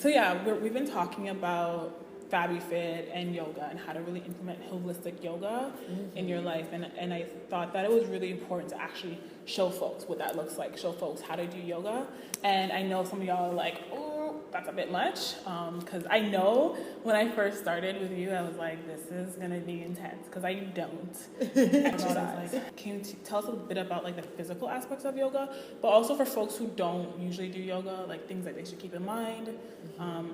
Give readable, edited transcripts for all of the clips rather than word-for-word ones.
So yeah, we've been talking about Fabu Phit and yoga and how to really implement holistic yoga in your life. And I thought that it was really important to actually show folks what that looks like, show folks how to do yoga. And I know some of y'all are like, oh, that's a bit much. Because I know when I first started with you, I was like, this is going to be intense because I don't exercise. Can you tell us a bit about like the physical aspects of yoga, but also for folks who don't usually do yoga, like things that they should keep in mind,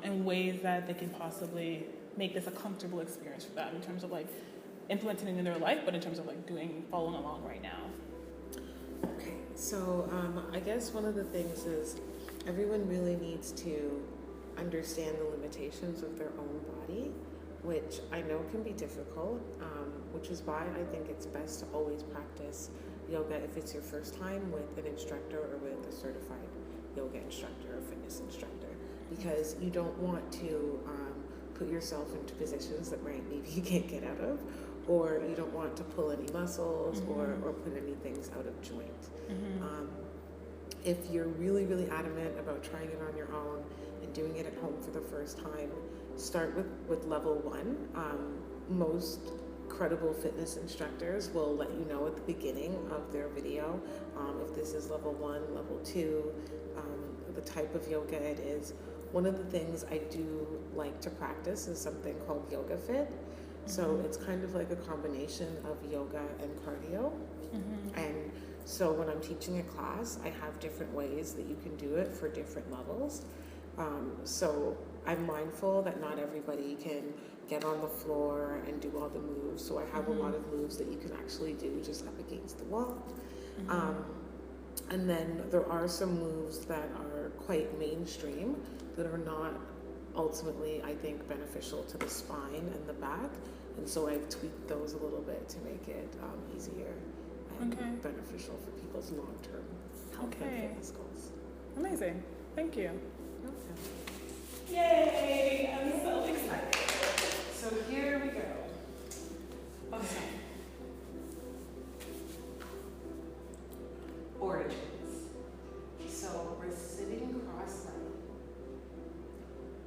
and ways that they can possibly make this a comfortable experience for them in terms of like implementing it in their life, but in terms of like following along right now. Okay, so I guess one of the things is everyone really needs to understand the limitations of their own body, which I know can be difficult, which is why I think it's best to always practice yoga if it's your first time with an instructor or with a certified yoga instructor or fitness instructor, because you don't want to put yourself into positions that maybe you can't get out of, or you don't want to pull any muscles or put any things out of joint. If you're really, really adamant about trying it on your own and doing it at home for the first time, start with level 1. Most credible fitness instructors will let you know at the beginning of their video if this is level 1, level 2, the type of yoga it is. One of the things I do like to practice is something called Yoga Fit. So it's kind of like a combination of yoga and cardio. And so when I'm teaching a class, I have different ways that you can do it for different levels. So I'm mindful that not everybody can get on the floor and do all the moves. So I have a lot of moves that you can actually do just up against the wall. And then there are some moves that are quite mainstream that are not ultimately, I think, beneficial to the spine and the back. And so I've tweaked those a little bit to make it easier and beneficial for people's long-term health and fitness goals. Amazing. Thank you. Okay. Yay! I'm so excited. So here we go. Okay. Origins. So we're sitting cross-legged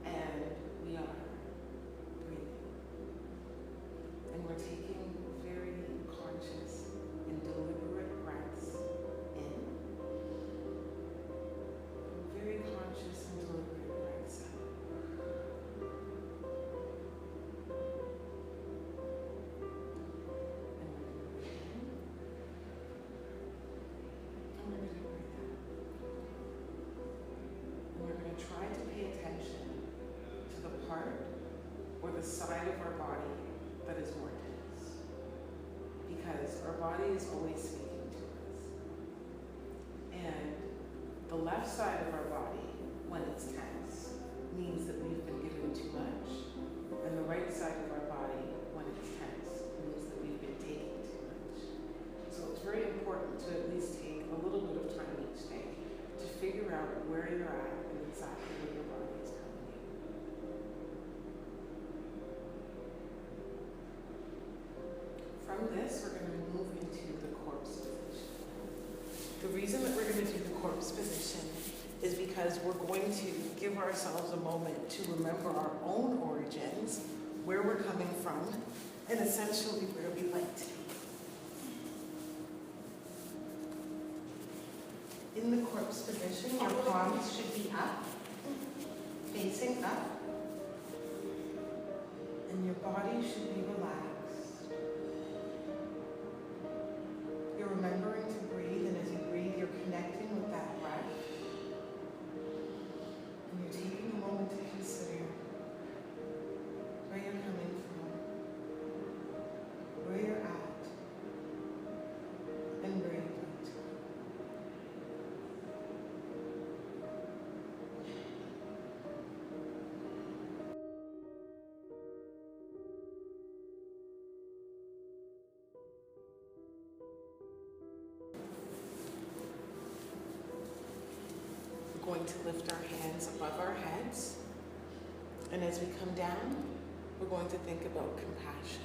and we are breathing. And we're taking very conscious and deliberate breaths in. Very conscious and deliberate breaths out. Try to pay attention to the part or the side of our body that is more tense, because our body is always speaking to us. And the left side of our body, when it's tense, means that we've been given too much, and the right side of our body, when it's tense, means that we've been taking too much. So it's very important to at least take a little bit of time each day to figure out where you're at and exactly where your body is coming in. From this, we're going to move into the corpse position. The reason that we're going to do the corpse position is because we're going to give ourselves a moment to remember our own origins, where we're coming from, and essentially where we like to be. In the corpse position, your palms should be up, facing up, and your body should be relaxed. You're remembering to breathe, and as you breathe, you're connecting with that breath. And you're taking a moment to consider where you're coming from, where you're at, and where you'd like to go. We're going to lift our hands above our heads, and as we come down, we're going to think about compassion.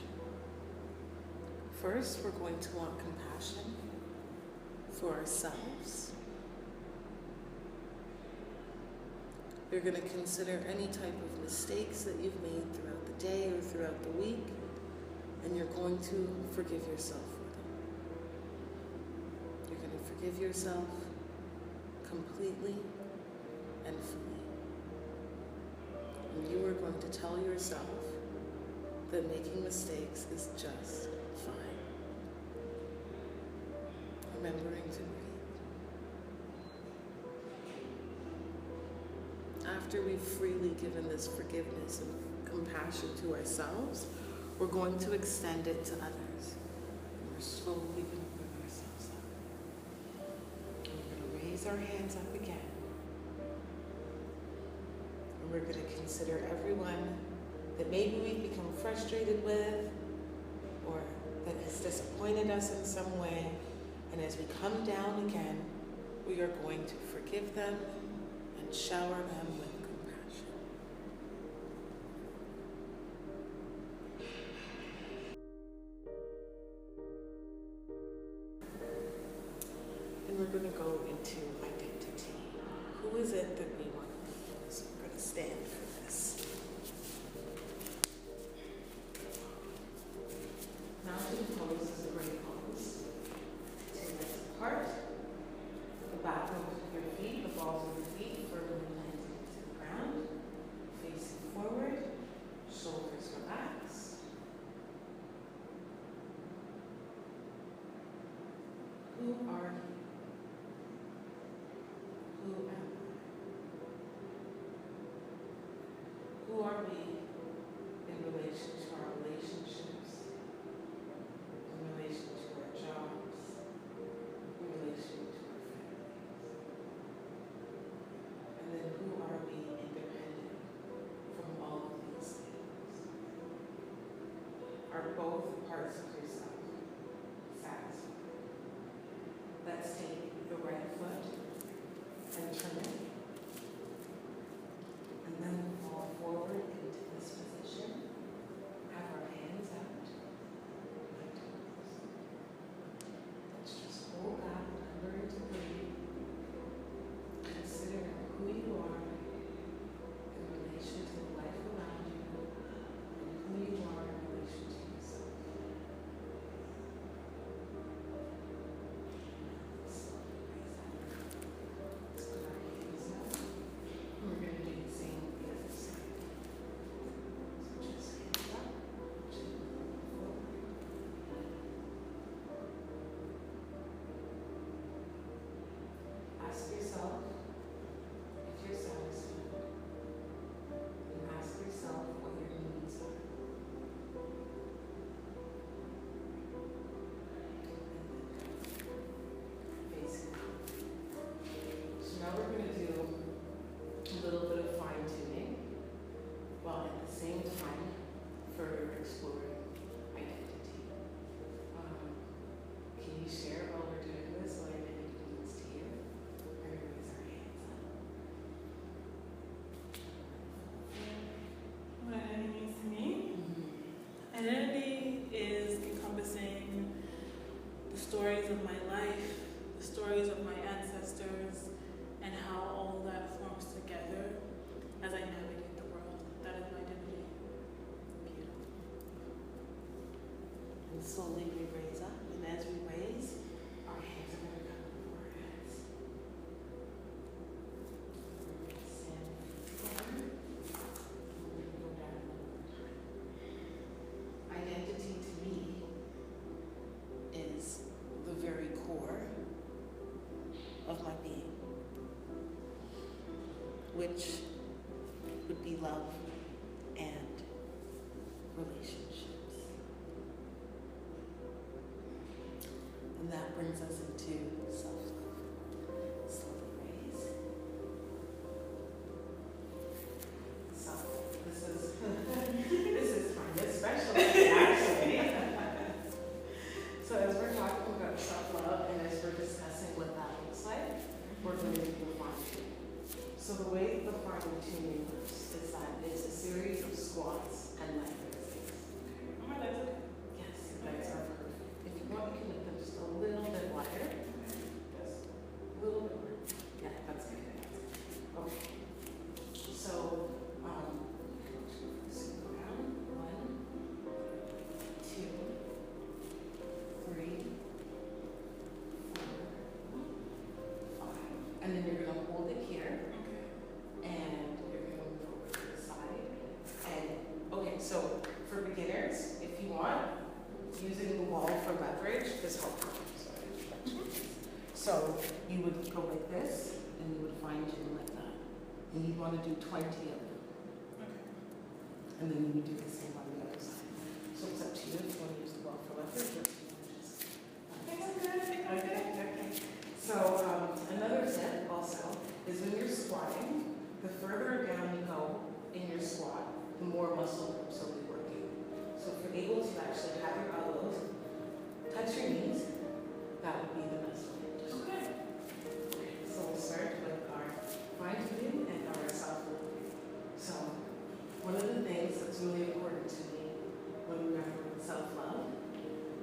First, we're going to want compassion for ourselves, You're going to consider any type of mistakes that you've made throughout the day or throughout the week, and you're going to forgive yourself for them. You're going to forgive yourself completely and fully. And you are going to tell yourself that making mistakes is just fine. Remembering to breathe. After we've freely given this forgiveness and compassion to ourselves, we're going to extend it to others. And we're slowly going to bring ourselves up. And we're going to raise our hands up again. And we're going to consider everyone that maybe we've become frustrated with or that has disappointed us in some way. And as we come down again, we are going to forgive them and shower them with compassion. And we're going to go into identity. Who is it that we want to be? So we're going to stand for this. Mountain pose is a great pose. Two legs apart. The back of your feet, the balls of your feet, firmly planted to the ground. Facing forward. Shoulders relaxed. Who are you? Who am I? Who are we in relation to our relationships, in relation to our jobs, in relation to our families? And then who are we independent from all of these things? Are both parts of yourself satisfied? Let's take the right foot and turn it. And then fall forward into this position. Have our hands out. Like toes. Let's just hold that, remember to breathe. Consider who you are in relation to the life around you and who you are in relation to yourself. We're going to do the same with the other side. So just hands up, chin forward. Ask yourself if you're satisfied. And ask yourself what your needs are. Facing up. So now we're going to do a little bit of fine-tuning, while at the same time further exploring identity. Can you share while we're doing this what identity means to you? We're going to raise our hands up. What identity means to me? Identity is encompassing the stories of my life, the stories of my ancestors, and how all that forms together as I navigate the world. That is my identity. Beautiful. And slowly we raise up, and as we raise, our hands are going to come over our heads. We're going to stand forward, and we're going to go down one more time. Identity to me is the very core of my being, which would be love and relationships. And that brings us into self-love. Slowly raise. Self-love. This is kind of special, actually. So as we're talking about self-love and as we're discussing what that looks like, we're going to do the fine-tuning. So the way the fine-tuning works is that it's a series of squats and leg raises. Oh, my legs okay. Yes, your legs are perfect. If you want, you can make them just a little bit wider. Just a little bit more. Yeah, that's good. Okay. And then you're going to hold it here. And you're going to move over to the side. And, okay, so for beginners, if you want, using the wall for leverage is helpful. So you would go like this, and you would fine tune like that. And you'd want to do 20 of them. And then you would do the same on the other side. So it's up to you if you want to use the wall for leverage or if you want to just... Okay. So another tip also is when you're squatting, the further down you go in your squat, the more muscle groups will be working. So if you're able to actually have your elbows touch your knees, that would be the best way. Okay. So we'll start with our fine-tuning and our self-love. So one of the things that's really important to me when remembering self-love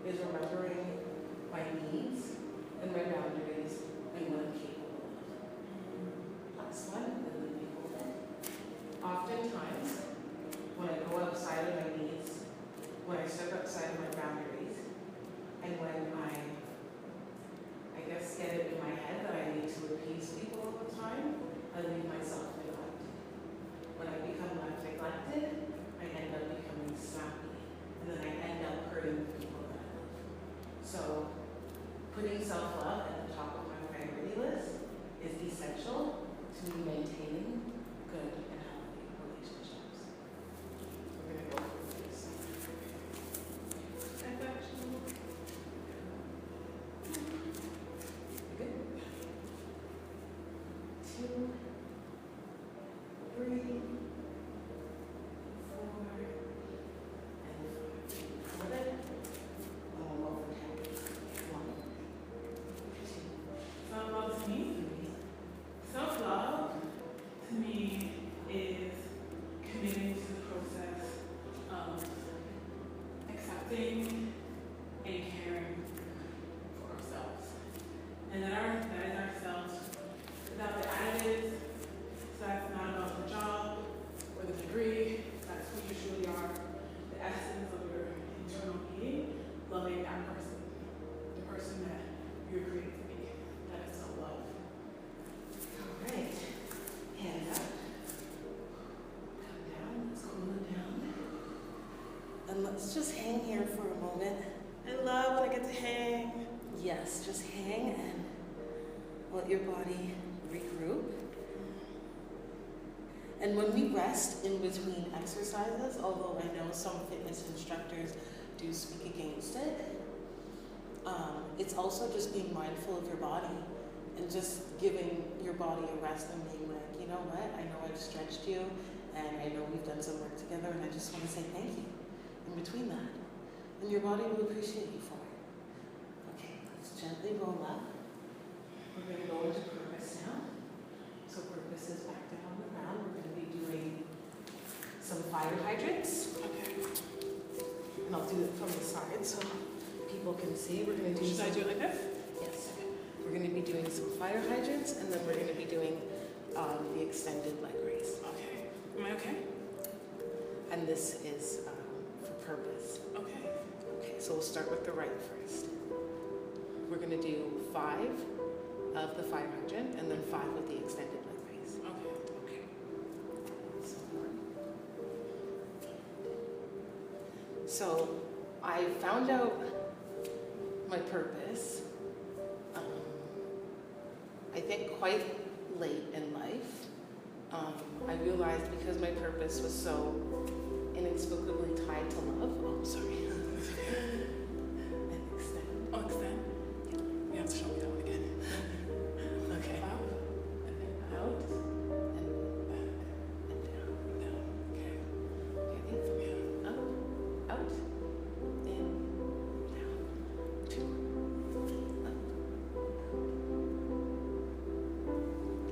is remembering my needs and my boundaries and what I'm capable of. Last one, and then we hold it. Oftentimes, when I go outside of my needs, when I step outside of my boundaries, and when I guess get it in my head that I need to appease people all the time, I leave myself neglected. When I become left neglected, I end up becoming snappy, and then I end up hurting the people that I love. So putting self-love at the top of my priority list is essential to me maintaining good and healthy relationships. We're going to go for this. Good. 2, 3, 4, and 5. Hold it. And we'll go for 10. 1, 2. Self-love to me? Self-love to me is committing to the process of accepting and caring for ourselves. And that is ourselves without the additives. So that's not about the job or the degree. That's who you truly are. The essence of your internal being, loving that person. The person that you're created to be. That is self-love. All right. Hands up. Come down. Let's cool it down. And let's just hang here for a moment. I love when I get to hang. Yes, just hang and let your body regroup. And when we rest in between exercises, although I know some fitness instructors do speak against it, it's also just being mindful of your body and just giving your body a rest and being like, you know what, I know I've stretched you and I know we've done some work together and I just want to say thank you in between that. And your body will appreciate you for it. Okay, let's gently roll up. We're going to go into purpose now. So purpose is back down on the ground. We're going to be doing some fire hydrants. Okay. And I'll do it from the side so people can see. We're going to do Should I do it like this? Yes. We're going to be doing some fire hydrants and then we're going to be doing the extended leg raise. Okay. Am I okay? And this is for purpose. Okay. Okay, so we'll start with the right first. We're going to do 5 of the fire hydrant and then 5 of the extended leg raise. Okay. So I found out my purpose, I think quite late in life. I realized because my purpose was so inexplicably tied to love. Oh, sorry. And extend. Oh, extend? Yeah. You have to show me that one again. Okay. Up, and then out, And back and down. down. Okay. Ready? Yeah. Up, out, in, down. 2. Up.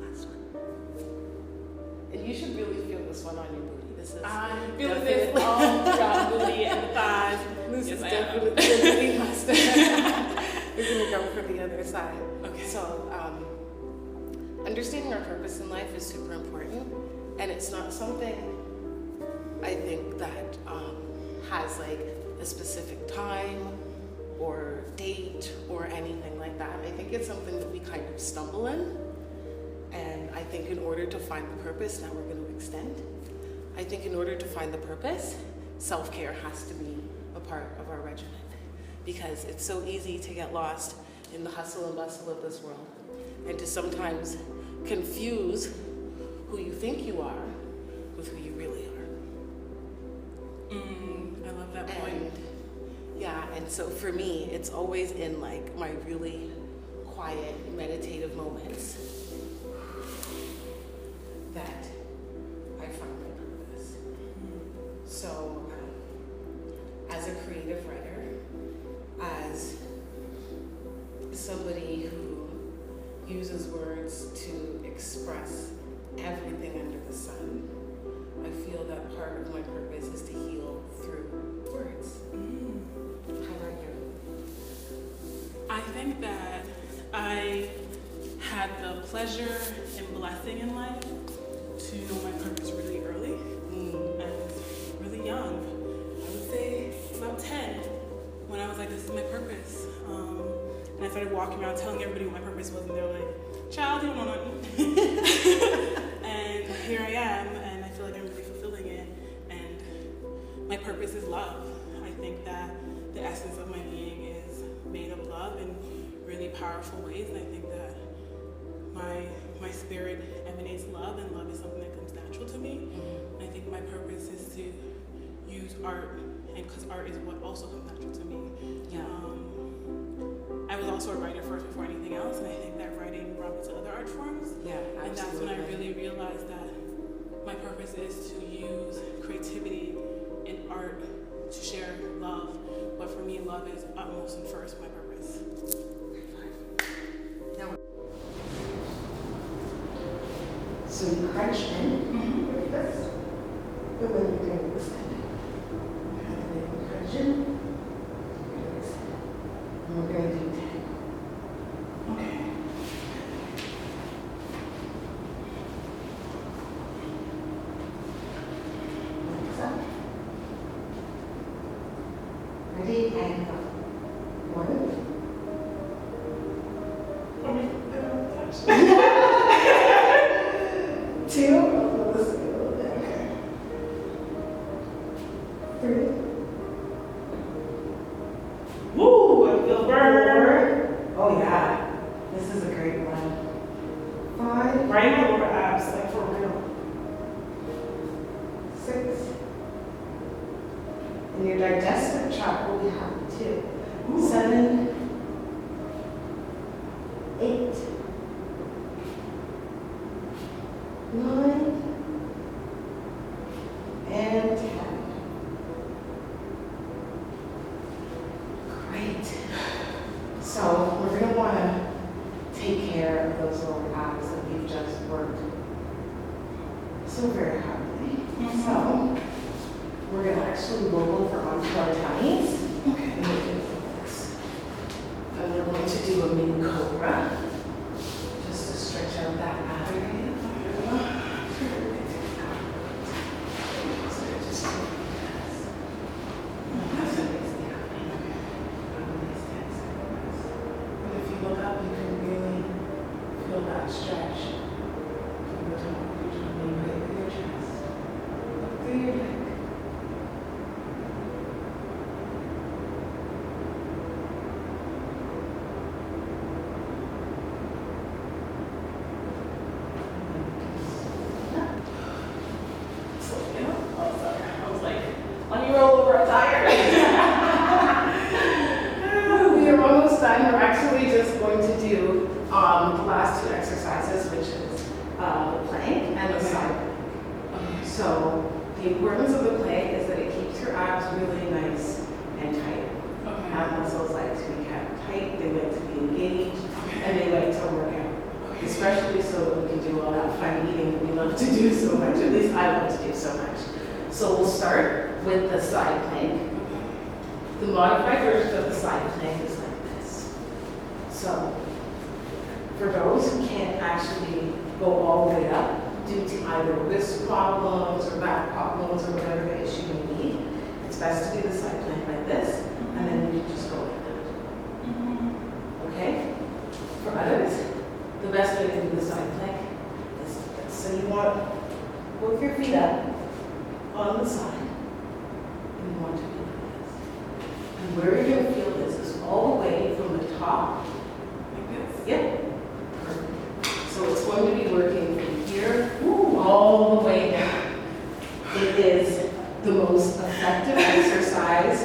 Last one. And you should really feel this one on your booty. This is I'm feeling this all throughout the booty and the thighs. This Yes, is I definitely must. We're gonna go for the other side. Okay. So, understanding our purpose in life is super important, and it's not something I think that has like a specific time or date or anything like that. I think it's something that we kind of stumble in, I think in order to find the purpose, now we're going to extend. I think in order to find the purpose, self-care has to be a part of our regimen, because it's so easy to get lost in the hustle and bustle of this world and to sometimes confuse who you think you are with who you really are. I love that point. And so for me, it's always in like my really quiet, meditative moments that I find my purpose. So, as a creative writer, as somebody who uses words to express everything under the sun, I feel that part of my purpose is to heal through words. How about you? I think that I had the pleasure and blessing in life to know my purpose really early and really young. I would say about 10 when I was like, this is my purpose. And I started walking around telling everybody what my purpose was, and they're like, child, you don't know nothing. And here I am, and I feel like I'm really fulfilling it. And my purpose is love. I think that the essence of my being is made of love in really powerful ways, and I think that my spirit emanates love, and love is something that comes natural to me. And I think my purpose is to use art, and because art is what also comes natural to me. I was also a writer first before anything else, and I think that writing brought me to other art forms. And that's when I really realized that my purpose is to use creativity and art to share love. But for me, love is utmost and first my purpose. So you crunch in like this, and then you're going to extend it. And then you crunch in, you're going to extend it. And we're going to do 10. Okay. Legs up. Ready, and go. 1. Two. Oh, this is a little bit. Okay. 3. Woo! I feel burn. 4. Oh yeah, this is a great one. 5. Right in my lower abs, like for real. 6. And your digestive tract will be happy too. 7. 8. 9. And 10. Great. So we're going to want to take care of those lower abs that we've just worked so very hardly. So we're going to actually roll over onto our tummies. Okay. And we're going to do this. And we're going to do a mini cobra just to stretch out that ab area. Stretch from the top of your tummy right through your chest, up through your neck. Oh, sorry. I was like, let me roll over, I'm tired. We are almost done. We're actually just going to do the last 2 exercises, which is the plank and the side plank. So the importance of the plank is that it keeps your abs really nice and tight. Ab muscles like to be kept tight, they like to be engaged, and they like to work out. Especially so that we can do all that fun eating that we love to do so much, at least I love to do so much. So we'll start with the side plank. The modified version of the side plank is like this. So for those who can't actually go all the way up due to either wrist problems or back problems or whatever the issue may be, it's best to do the side plank like this, and then you can just go like that. Okay? For others, the best way to do the side plank is want to hook your feet up on the side. And you want to do this. And where you're going to feel this is all the way from the top. Like this? Yep. Perfect. So it's going to be working from here all the way down. It is the most effective exercise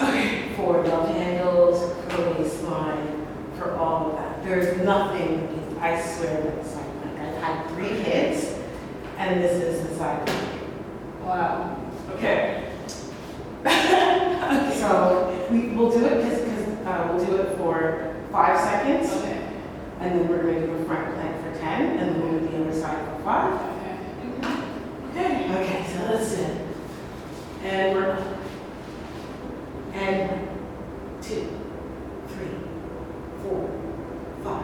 for love handles, for waistline, for all of that. There's nothing, I swear, that's like I've had 3 kids, and this is the side. Wow. Okay. So we'll do it because we'll do it for 5 seconds. Okay. And then we're going to do a front plank for 10, and then we'll do the other side for 5. Okay. Okay, so let's do it. And we're up. And 2, 3, 4, 5.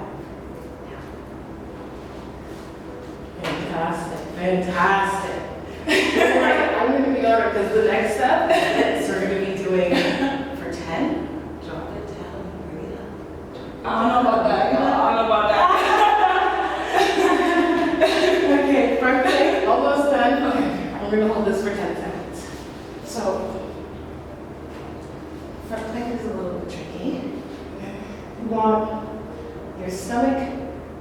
Fantastic. Fantastic. I'm going to be on it because the next step is we're going to be doing for 10. Drop it down, bring it up. I don't know about that, y'all. I don't know about that. Okay, front plank, almost done. Okay, we're going to hold this for 10 seconds. So, front plank is a little bit tricky. You want your stomach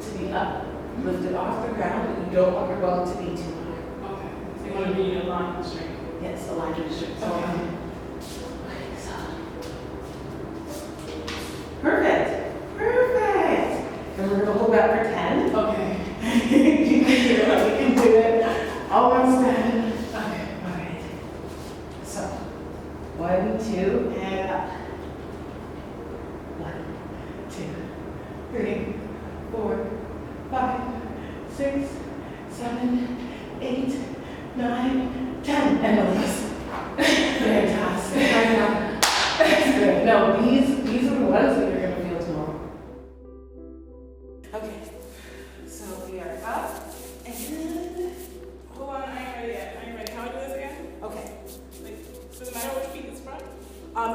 to be up, lifted off the ground, but you don't want your bum to be too high. Okay. So you want to be aligned and straight. Yes, aligned and straight. So, okay. So. Perfect. Perfect. And we're going to hold that for 10. Okay. You can do it. You can do it. Almost done. Okay. All right. So, 1, 2, and up. 1, 2, 3, 4, 5, 6, 7, 8, 9, 10, and release. Fantastic. I know. That's good. No, these are the ones that you're going to feel tomorrow. Okay. So we are up and hold on, I ain't ready yet. I ain't ready. How do I do this again? Okay. Like, does it matter which feet is front?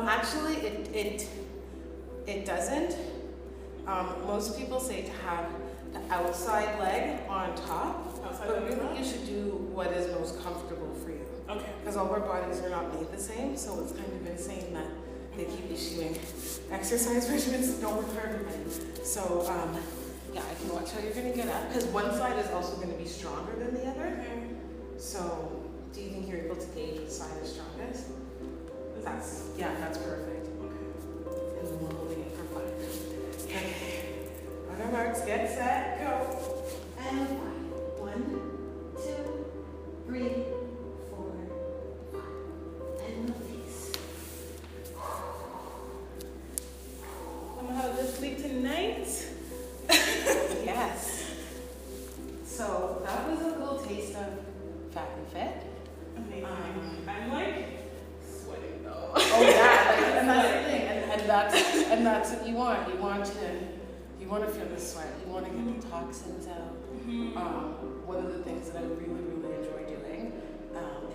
Actually, it doesn't. Most people say to have the outside leg on top, but really you should do what is most comfortable for you. Okay. Because all our bodies are not made the same, so it's kind of insane that they keep issuing exercise regimens that don't work for everybody. So, yeah, I can watch how you're going to get up, because one side is also going to be stronger than the other. Okay. So, do you think you're able to gauge which side is strongest? That's perfect. Okay. And then we're holding it for 5. Okay. On our marks, get set, go. And 5. 1, 2, 3, 4, 5. And release. I'm gonna have a good sleep tonight. Yes. So that was a little taste of Fabu Phit. Amazing. I'm like sweating though. Oh yeah, and that's the thing, and that's what you want. You want to feel the sweat. You want to get the toxins out. One of the things that I really enjoy doing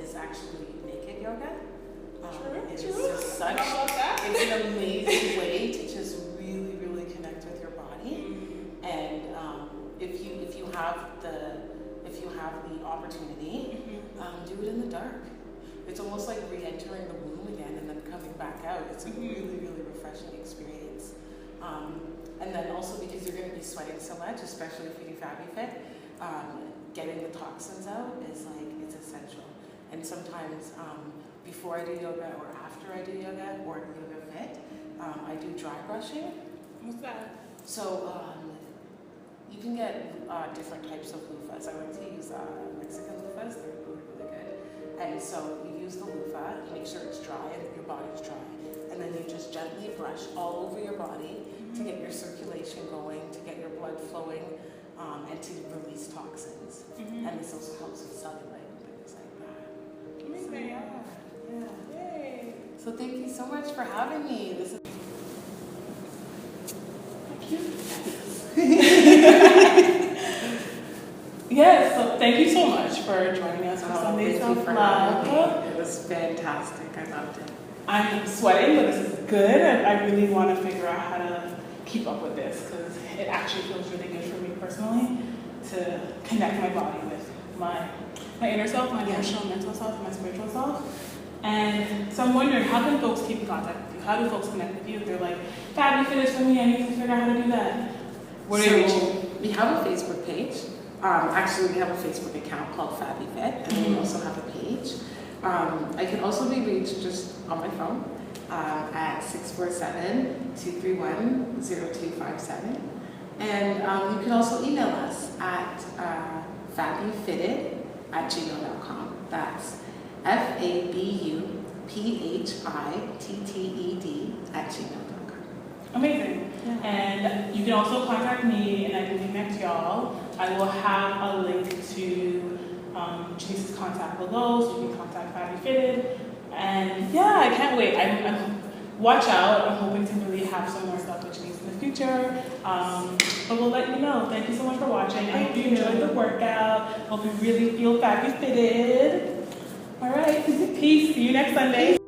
is actually naked yoga. It's just such it's an amazing way to just really connect with your body. And if you have the opportunity, do it in the dark. It's almost like re-entering the womb again and then coming back out. It's a really refreshing experience. And then also because you're going to be sweating so much, especially if you do Fabu Phit, getting the toxins out is it's essential. And sometimes before I do yoga or after I do yoga or yoga fit, I do dry brushing. What's that? So you can get different types of loofahs. I like to use Mexican loofahs. They're really good. And so you use the loofah, you make sure it's dry and your body's dry. And then you just gently brush all over your body to get your circulation going, to get your blood flowing, and to release toxins. And this also helps with cellulite and things like that. Amazing. So, yeah. Yay. So thank you so much for having me. This is Yes, so thank you so much for joining us on Sunday Self Love. It was fantastic. I loved it. I'm sweating, but this is good. I really want to figure out how to keep up with this because it actually feels really good for me personally to connect my body with my inner self, my emotional, mental self, my spiritual self. And so I'm wondering, how can folks keep in contact with you? How do folks connect with you if they're like, Fabu Phit is for me, I need to figure out how to do that? Where do they reach you? We have a Facebook page. Actually, we have a Facebook account called Fabu Phit, and then we also have a page. I can also be reached just on my phone at 647-231-0257. And you can also email us at fabufitted@gmail.com. That's FABUPHITTED@gmail.com. Amazing. Yeah. And you can also contact me and I can connect y'all. I will have a link to Janiece's contact below, so you can contact Fabu Phit. And yeah, I can't wait. I'm watch out. I'm hoping to really have some more stuff with Janiece in the future. But we'll let you know. Thank you so much for watching. I hope you enjoyed the workout. Hope you really feel Fabu Phitted. All right. Peace. See you next Sunday.